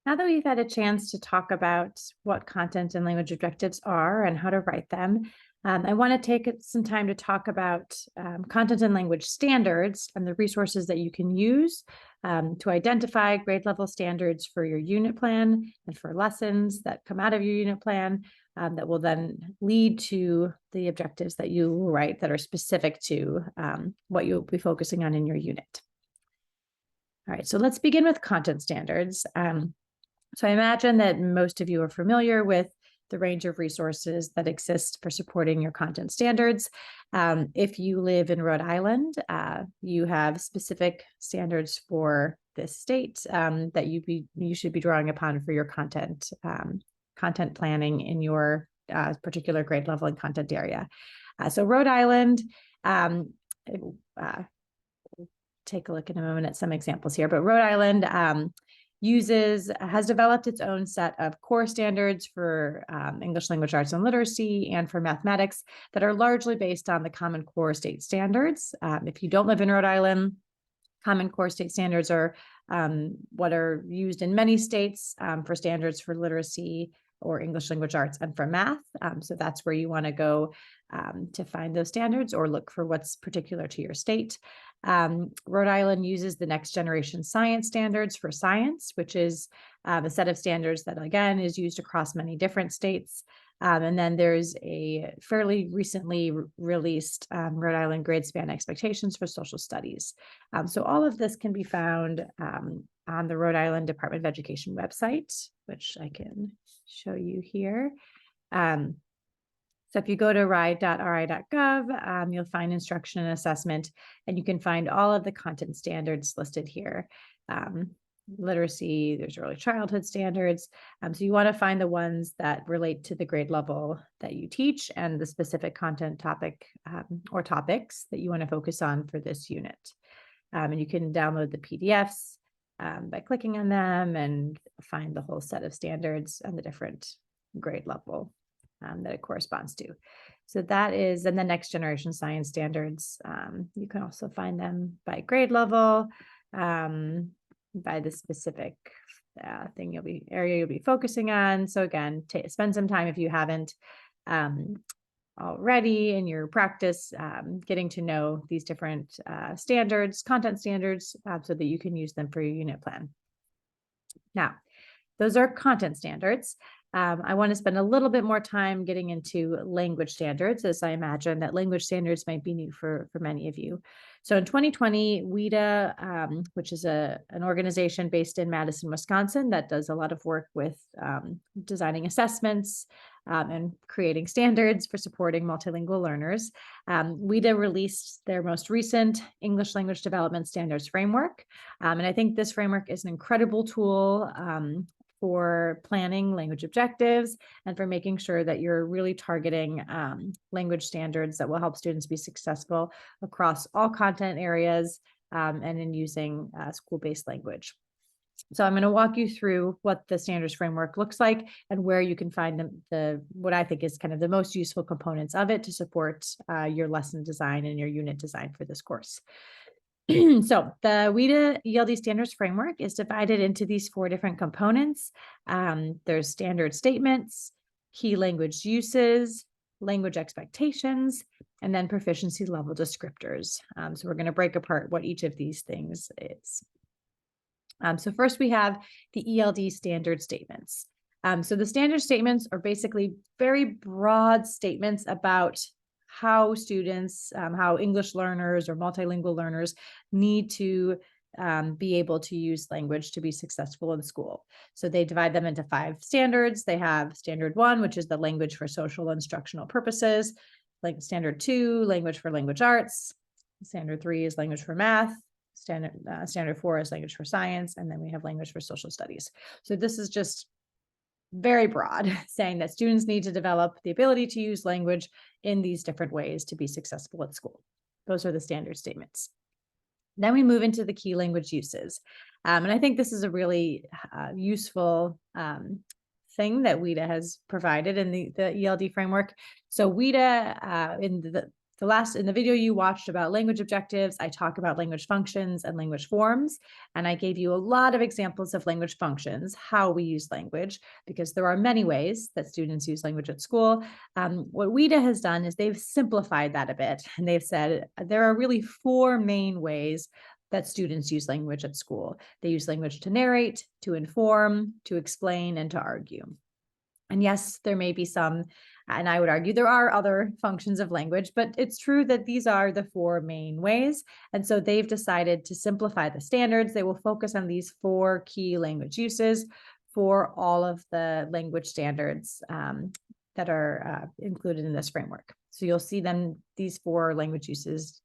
Now that we've had a chance to talk about what content and language objectives are and how to write them, I want to take some time to talk about content and language standards and the resources that you can use to identify grade level standards for your unit plan and for lessons that come out of your unit plan that will then lead to the objectives that you will write that are specific to what you'll be focusing on in your unit. All right, so let's begin with content standards. So I imagine that most of you are familiar with the range of resources that exist for supporting your content standards. If you live in Rhode Island, you have specific standards for this state that you should be drawing upon for your content planning in your particular grade level and content area. So Rhode Island, take a look in a moment at some examples here, but Rhode Island has developed its own set of core standards for English language arts and literacy and for mathematics that are largely based on the Common Core state standards. If you don't live in Rhode Island, Common Core state standards are what are used in many states for standards for literacy or English language arts and for math. So that's where you want to go to find those standards or look for what's particular to your state. Rhode Island uses the Next Generation Science Standards for science, which is a set of standards that, again, is used across many different states. And then there's a fairly recently released Rhode Island grade span expectations for social studies. So all of this can be found on the Rhode Island Department of Education website, which I can show you here. So if you go to ride.ri.gov, you'll find instruction and assessment, and you can find all of the content standards listed here. Literacy, there's early childhood standards. So you want to find the ones that relate to the grade level that you teach and the specific content topic or topics that you want to focus on for this unit. And you can download the PDFs by clicking on them and find the whole set of standards and the different grade level that it corresponds to. So that is, and the Next Generation Science Standards, you can also find them by grade level, by the specific area you'll be focusing on. So again, spend some time if you haven't already in your practice, getting to know these different standards, content standards, so that you can use them for your unit plan. Now, those are content standards. I want to spend a little bit more time getting into language standards, as I imagine that language standards might be new for many of you. So in 2020, WIDA, which is an organization based in Madison, Wisconsin, that does a lot of work with designing assessments and creating standards for supporting multilingual learners. WIDA released their most recent English language development standards framework. And I think this framework is an incredible tool for planning language objectives and for making sure that you're really targeting language standards that will help students be successful across all content areas and in using school-based language. So I'm going to walk you through what the standards framework looks like and where you can find what I think is kind of the most useful components of it to support your lesson design and your unit design for this course. So the WIDA ELD standards framework is divided into these 4 different components. There's standard statements, key language uses, language expectations, and then proficiency level descriptors. So we're going to break apart what each of these things is. So first we have the ELD standard statements. So the standard statements are basically very broad statements about how students, how English learners or multilingual learners need to be able to use language to be successful in school. So they divide them into 5 standards. They have standard 1, which is the language for social instructional purposes. Like standard 2, language for language arts. Standard 3 is language for math. Standard 4 is language for science. And then we have language for social studies. So this is just very broad, saying that students need to develop the ability to use language in these different ways to be successful at school. Those are the standard statements. Then we move into the key language uses. And I think this is a really useful thing that WIDA has provided in the ELD framework. So WIDA, in the in the video you watched about language objectives, I talk about language functions and language forms, and I gave you a lot of examples of language functions, how we use language, because there are many ways that students use language at school. What WIDA has done is they've simplified that a bit, and they've said there are really 4 main ways that students use language at school. They use language to narrate, to inform, to explain, and to argue. And yes, there may be some, and I would argue there are other functions of language, but it's true that these are the 4 main ways. And so they've decided to simplify the standards. They will focus on these 4 key language uses for all of the language standards that are included in this framework. So you'll see them, these 4 language uses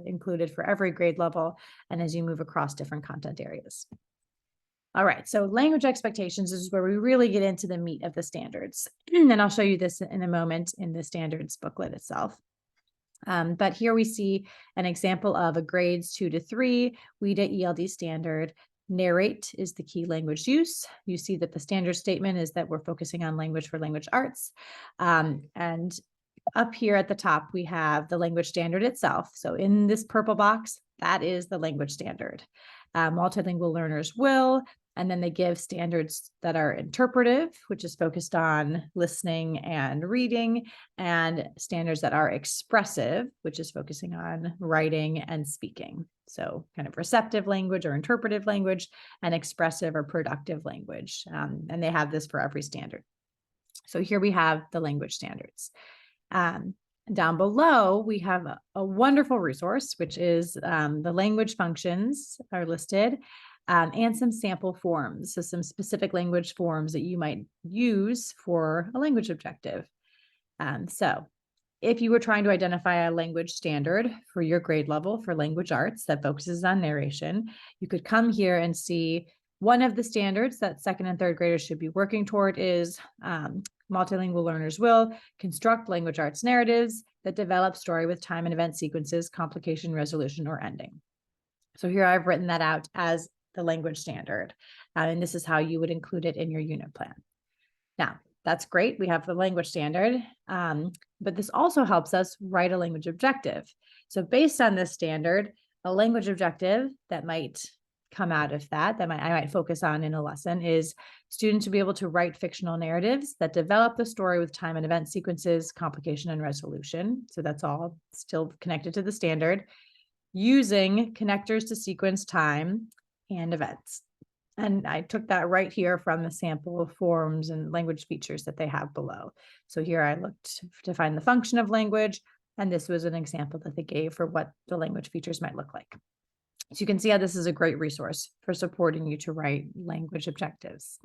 included for every grade level, and as you move across different content areas. All right, so language expectations is where we really get into the meat of the standards. And I'll show you this in a moment in the standards booklet itself. But here we see an example of a grades 2 to 3 WIDA ELD standard. Narrate is the key language use. You see that the standard statement is that we're focusing on language for language arts. And up here at the top, we have the language standard itself. So in this purple box, that is the language standard. Multilingual learners will, and then they give standards that are interpretive, which is focused on listening and reading, and standards that are expressive, which is focusing on writing and speaking. So kind of receptive language or interpretive language, and expressive or productive language. And they have this for every standard. So here we have the language standards. Down below, we have a wonderful resource, which is the language functions are listed, and some sample forms. So some specific language forms that you might use for a language objective. So if you were trying to identify a language standard for your grade level for language arts that focuses on narration, you could come here and see one of the standards that 2nd and 3rd graders should be working toward is multilingual learners will construct language arts narratives that develop story with time and event sequences, complication, resolution, or ending. So here I've written that out as the language standard, and this is how you would include it in your unit plan. Now, that's great. We have the language standard, but this also helps us write a language objective. So based on this standard, a language objective that might come out of that I might focus on in a lesson is students to be able to write fictional narratives that develop the story with time and event sequences, complication, and resolution. So that's all still connected to the standard, using connectors to sequence time and events. And I took that right here from the sample forms and language features that they have below. So here I looked to find the function of language, and this was an example that they gave for what the language features might look like. So you can see how this is a great resource for supporting you to write language objectives.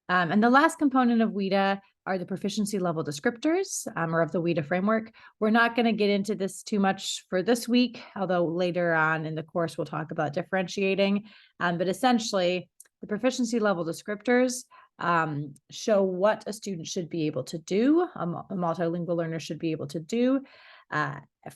And the last component of WIDA are the proficiency level descriptors, or of the WIDA framework. We're not going to get into this too much for this week, although later on in the course we'll talk about differentiating. But essentially, the proficiency level descriptors show what a student should be able to do, a multilingual learner should be able to do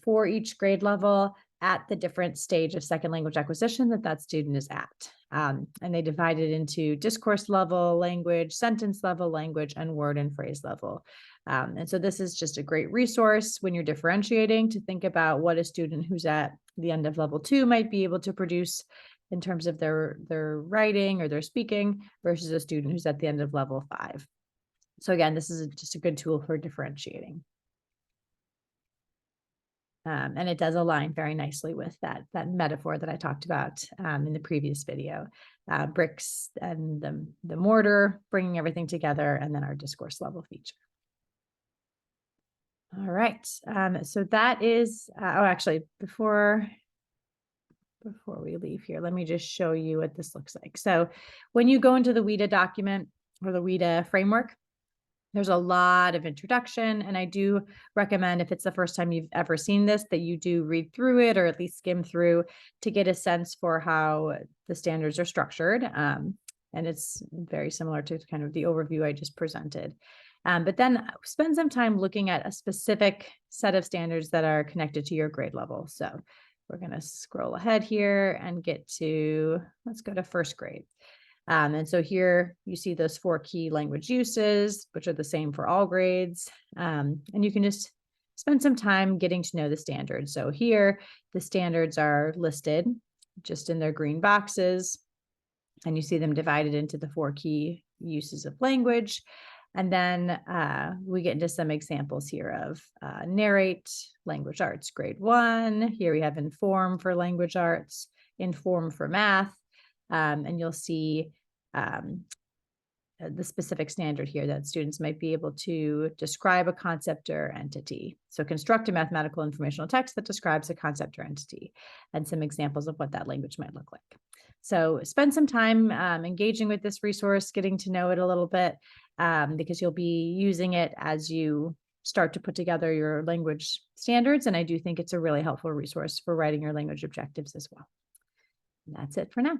for each grade level at the different stage of second language acquisition that student is at. And they divide it into discourse level language, sentence level language, and word and phrase level. And so this is just a great resource when you're differentiating to think about what a student who's at the end of level 2 might be able to produce in terms of their writing or their speaking versus a student who's at the end of level 5. So again, this is just a good tool for differentiating. And it does align very nicely with that metaphor that I talked about in the previous video, bricks and the mortar, bringing everything together, and then our discourse level feature. All right, so that is, actually, before we leave here, let me just show you what this looks like. So when you go into the WIDA document or the WIDA framework, there's a lot of introduction, and I do recommend, if it's the first time you've ever seen this, that you do read through it or at least skim through to get a sense for how the standards are structured. And it's very similar to kind of the overview I just presented. But then spend some time looking at a specific set of standards that are connected to your grade level. So we're going to scroll ahead here and get to, let's go to first grade. And so here you see those 4 key language uses, which are the same for all grades. And you can just spend some time getting to know the standards. So here, the standards are listed just in their green boxes, and you see them divided into the 4 key uses of language. And then we get into some examples here of narrate, language arts, grade 1. Here we have inform for language arts, inform for math. And you'll see the specific standard here that students might be able to describe a concept or entity. So construct a mathematical informational text that describes a concept or entity, and some examples of what that language might look like. So spend some time engaging with this resource, getting to know it a little bit, because you'll be using it as you start to put together your language standards. And I do think it's a really helpful resource for writing your language objectives as well. And that's it for now.